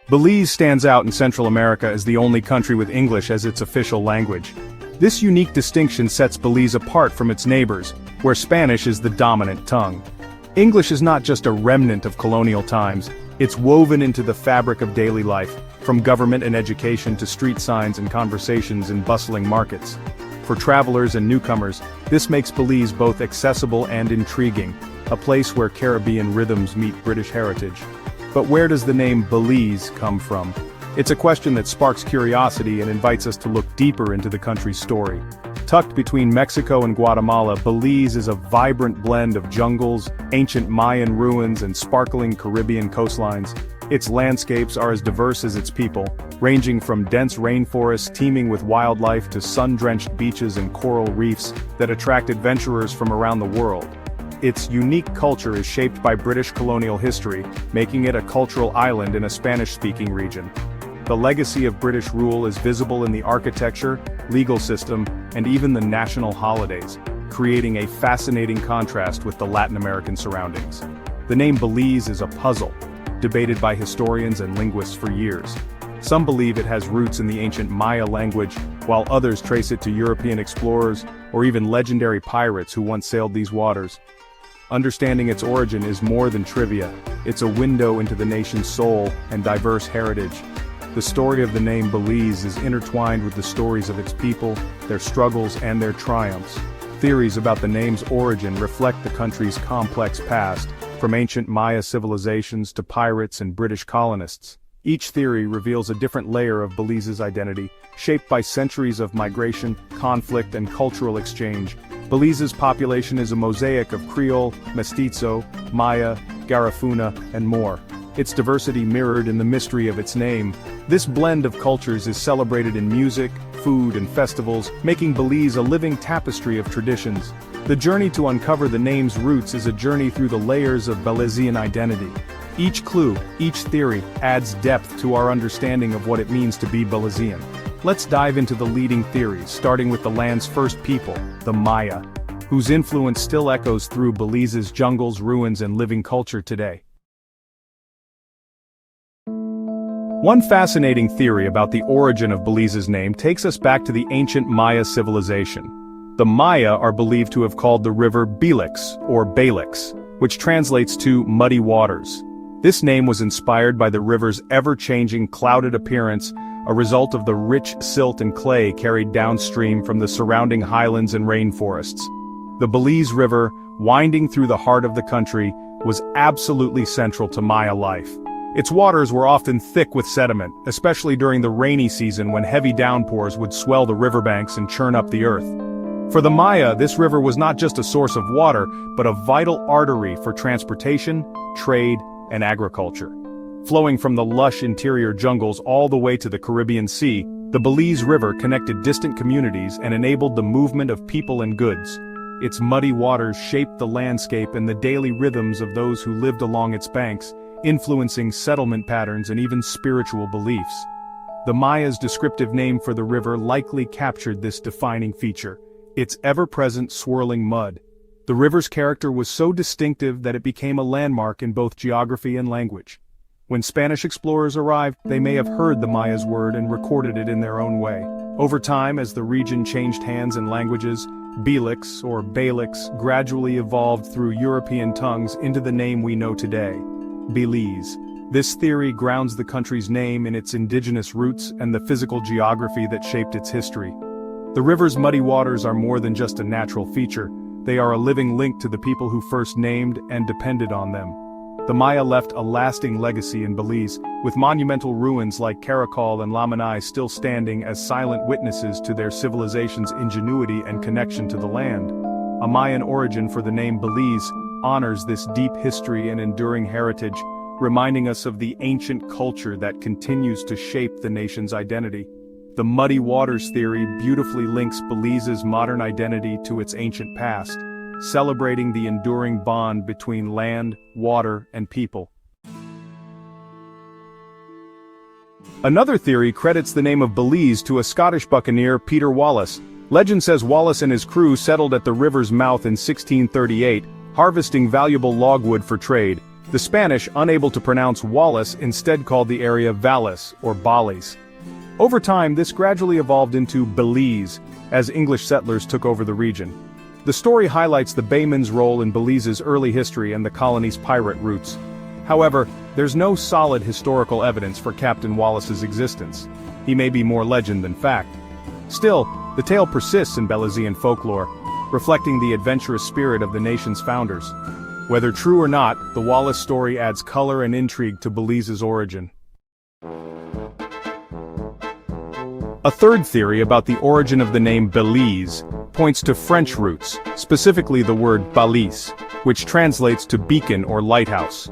Belize stands out in Central America as the only country with English as its official language. This unique distinction sets Belize apart from its neighbors, where Spanish is the dominant tongue. English is not just a remnant of colonial times, it's woven into the fabric of daily life, from government and education to street signs and conversations in bustling markets. For travelers and newcomers, this makes Belize both accessible and intriguing, a place where Caribbean rhythms meet British heritage. But where does the name Belize come from? It's a question that sparks curiosity and invites us to look deeper into the country's story. Tucked between Mexico and Guatemala, Belize is a vibrant blend of jungles, ancient Mayan ruins and sparkling Caribbean coastlines. Its landscapes are as diverse as its people, ranging from dense rainforests teeming with wildlife to sun-drenched beaches and coral reefs that attract adventurers from around the world. Its unique culture is shaped by British colonial history, making it a cultural island in a Spanish-speaking region. The legacy of British rule is visible in the architecture, legal system, and even the national holidays, creating a fascinating contrast with the Latin American surroundings. The name Belize is a puzzle, debated by historians and linguists for years. Some believe it has roots in the ancient Maya language, while others trace it to European explorers or even legendary pirates who once sailed these waters. Understanding its origin is more than trivia, it's a window into the nation's soul and diverse heritage. The story of the name Belize is intertwined with the stories of its people, their struggles and their triumphs. Theories about the name's origin reflect the country's complex past, from ancient Maya civilizations to pirates and British colonists. Each theory reveals a different layer of Belize's identity, shaped by centuries of migration, conflict and cultural exchange. Belize's population is a mosaic of Creole, Mestizo, Maya, Garifuna, and more. Its diversity mirrored in the mystery of its name. This blend of cultures is celebrated in music, food and festivals, making Belize a living tapestry of traditions. The journey to uncover the name's roots is a journey through the layers of Belizean identity. Each clue, each theory, adds depth to our understanding of what it means to be Belizean. Let's dive into the leading theories, starting with the land's first people, the Maya, whose influence still echoes through Belize's jungles, ruins and living culture today. One fascinating theory about the origin of Belize's name takes us back to the ancient Maya civilization. The Maya are believed to have called the river Belix, or Belix, which translates to muddy waters. This name was inspired by the river's ever-changing clouded appearance, a result of the rich silt and clay carried downstream from the surrounding highlands and rainforests. The Belize River, winding through the heart of the country, was absolutely central to Maya life. Its waters were often thick with sediment, especially during the rainy season when heavy downpours would swell the riverbanks and churn up the earth. For the Maya, this river was not just a source of water, but a vital artery for transportation, trade, and agriculture. Flowing from the lush interior jungles all the way to the Caribbean Sea, the Belize River connected distant communities and enabled the movement of people and goods. Its muddy waters shaped the landscape and the daily rhythms of those who lived along its banks, influencing settlement patterns and even spiritual beliefs. The Maya's descriptive name for the river likely captured this defining feature, its ever-present swirling mud. The river's character was so distinctive that it became a landmark in both geography and language. When Spanish explorers arrived, they may have heard the Maya's word and recorded it in their own way. Over time, as the region changed hands and languages, Belix, or Belix, gradually evolved through European tongues into the name we know today, Belize. This theory grounds the country's name in its indigenous roots and the physical geography that shaped its history. The river's muddy waters are more than just a natural feature, they are a living link to the people who first named and depended on them. The Maya left a lasting legacy in Belize, with monumental ruins like Caracol and Lamanai still standing as silent witnesses to their civilization's ingenuity and connection to the land. A Mayan origin for the name Belize honors this deep history and enduring heritage, reminding us of the ancient culture that continues to shape the nation's identity. The muddy waters theory beautifully links Belize's modern identity to its ancient past, celebrating the enduring bond between land, water, and people. Another theory credits the name of Belize to a Scottish buccaneer, Peter Wallace. Legend says Wallace and his crew settled at the river's mouth in 1638, harvesting valuable logwood for trade. The Spanish, unable to pronounce Wallace, instead called the area Vallis, or Belize. Over time, this gradually evolved into Belize, as English settlers took over the region. The story highlights the Baymen's role in Belize's early history and the colony's pirate roots. However, there's no solid historical evidence for Captain Wallace's existence. He may be more legend than fact. Still, the tale persists in Belizean folklore, reflecting the adventurous spirit of the nation's founders. Whether true or not, the Wallace story adds color and intrigue to Belize's origin. A third theory about the origin of the name Belize points to French roots, specifically the word balise, which translates to beacon or lighthouse.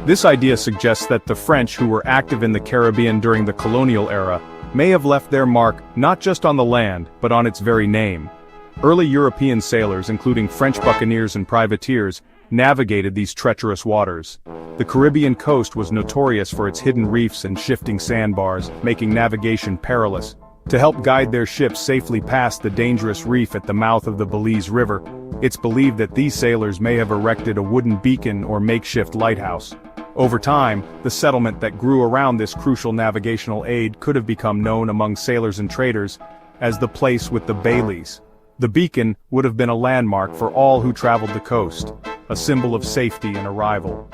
This idea suggests that the French, who were active in the Caribbean during the colonial era, may have left their mark not just on the land, but on its very name. Early European sailors, including French buccaneers and privateers, navigated these treacherous waters. The Caribbean coast was notorious for its hidden reefs and shifting sandbars, making navigation perilous. To help guide their ships safely past the dangerous reef at the mouth of the Belize River, it's believed that these sailors may have erected a wooden beacon or makeshift lighthouse. Over time, the settlement that grew around this crucial navigational aid could have become known among sailors and traders as the place with the Belix. The beacon would have been a landmark for all who traveled the coast, a symbol of safety and arrival.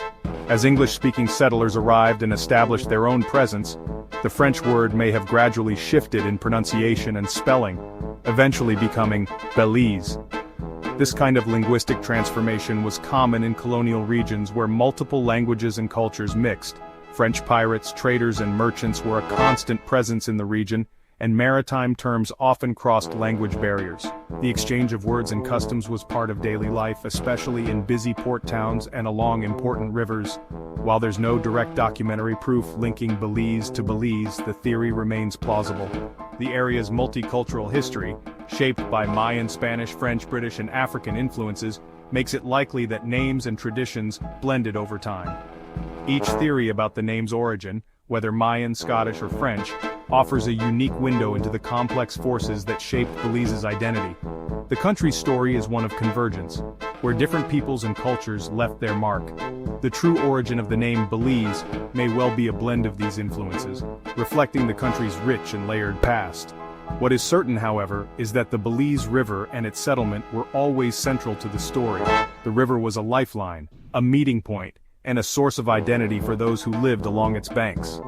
As English-speaking settlers arrived and established their own presence, the French word may have gradually shifted in pronunciation and spelling, eventually becoming Belize. This kind of linguistic transformation was common in colonial regions where multiple languages and cultures mixed. French pirates, traders, and merchants were a constant presence in the region, and maritime terms often crossed language barriers. The exchange of words and customs was part of daily life, especially in busy port towns and along important rivers. While there's no direct documentary proof linking Belize to Belize, the theory remains plausible. The area's multicultural history, shaped by Mayan, Spanish, French, British, and African influences, makes it likely that names and traditions blended over time. Each theory about the name's origin, whether Mayan, Scottish, or French, offers a unique window into the complex forces that shaped Belize's identity. The country's story is one of convergence, where different peoples and cultures left their mark. The true origin of the name Belize may well be a blend of these influences, reflecting the country's rich and layered past. What is certain, however, is that the Belize River and its settlement were always central to the story. The river was a lifeline, a meeting point, and a source of identity for those who lived along its banks.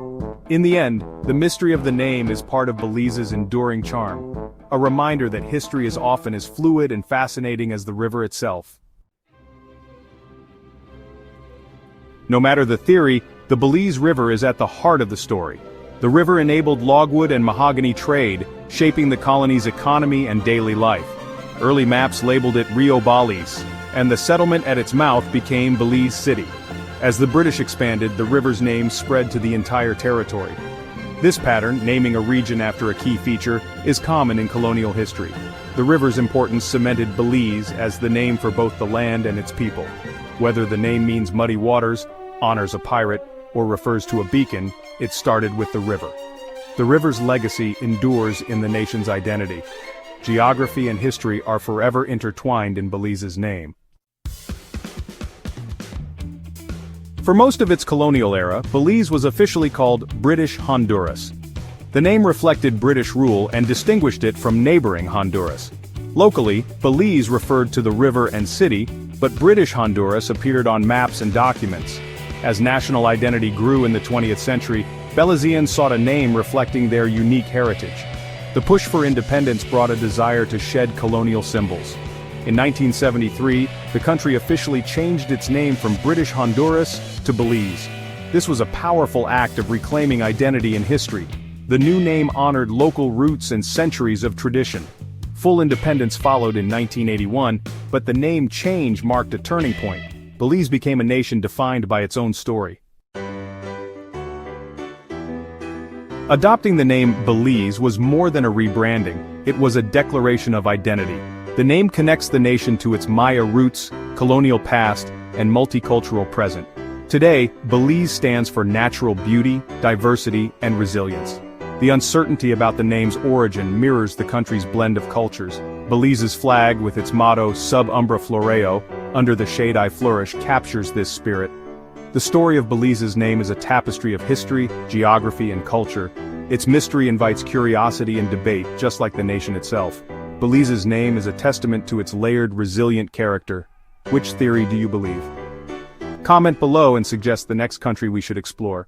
In the end, the mystery of the name is part of Belize's enduring charm, a reminder that history is often as fluid and fascinating as the river itself. No matter the theory, the Belize River is at the heart of the story. The river enabled logwood and mahogany trade, shaping the colony's economy and daily life. Early maps labeled it Rio Belize, and the settlement at its mouth became Belize City. As the British expanded, the river's name spread to the entire territory. This pattern, naming a region after a key feature, is common in colonial history. The river's importance cemented Belize as the name for both the land and its people. Whether the name means muddy waters, honors a pirate, or refers to a beacon, it started with the river. The river's legacy endures in the nation's identity. Geography and history are forever intertwined in Belize's name. For most of its colonial era, Belize was officially called British Honduras. The name reflected British rule and distinguished it from neighboring Honduras. Locally, Belize referred to the river and city, but British Honduras appeared on maps and documents. As national identity grew in the 20th century, Belizeans sought a name reflecting their unique heritage. The push for independence brought a desire to shed colonial symbols. In 1973, the country officially changed its name from British Honduras to Belize. This was a powerful act of reclaiming identity and history. The new name honored local roots and centuries of tradition. Full independence followed in 1981, but the name change marked a turning point. Belize became a nation defined by its own story. Adopting the name Belize was more than a rebranding, it was a declaration of identity. The name connects the nation to its Maya roots, colonial past, and multicultural present. Today, Belize stands for natural beauty, diversity, and resilience. The uncertainty about the name's origin mirrors the country's blend of cultures. Belize's flag, with its motto Sub Umbra Floreo, under the shade I flourish, captures this spirit. The story of Belize's name is a tapestry of history, geography, and culture. Its mystery invites curiosity and debate, just like the nation itself. Belize's name is a testament to its layered, resilient character. Which theory do you believe? Comment below and suggest the next country we should explore.